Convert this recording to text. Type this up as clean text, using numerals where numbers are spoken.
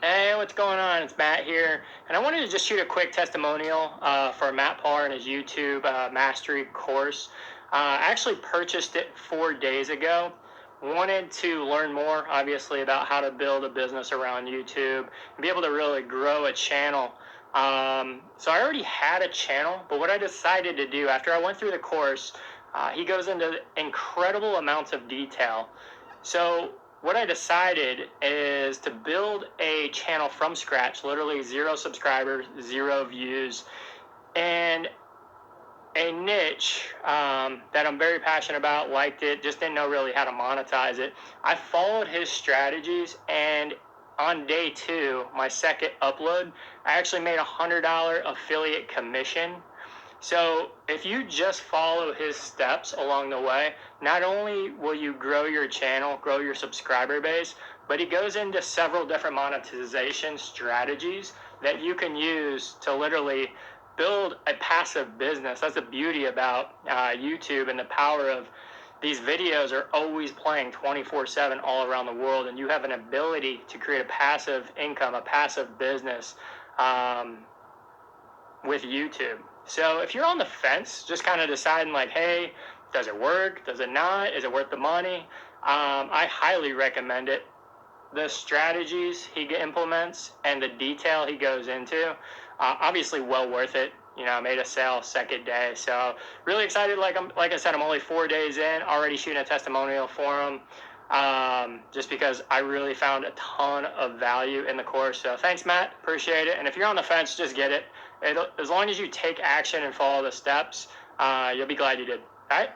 Hey, what's going on? It's Matt here, and I wanted to just shoot a quick testimonial for Matt Parr and his YouTube Mastery course. I actually purchased it 4 days ago. Wanted to learn more, obviously, about how to build a business around YouTube and be able to really grow a channel. So I already had a channel, but what I decided to do after I went through the course, he goes into incredible amounts of detail. So what I decided is to build a channel from scratch, literally 0 subscribers, 0 views, and a niche that I'm very passionate about, liked it, just didn't know really how to monetize it. I followed his strategies, and on day 2, my second upload, I actually made $100 affiliate commission. So if you just follow his steps along the way, not only will you grow your channel, grow your subscriber base, but he goes into several different monetization strategies that you can use to literally build a passive business. That's the beauty about YouTube, and the power of these videos are always playing 24/7 all around the world, and you have an ability to create a passive income, a passive business with YouTube. So if you're on the fence, just kind of deciding like, hey, does it work? Does it not? Is it worth the money? I highly recommend it. The strategies he implements and the detail he goes into, obviously well worth it. You know, I made a sale second day, so really excited. Like I said, I'm only 4 days in, already shooting a testimonial for him. Just because I really found a ton of value in the course. So thanks, Matt. Appreciate it. And if you're on the fence, just get it. As long as you take action and follow the steps, you'll be glad you did. All right?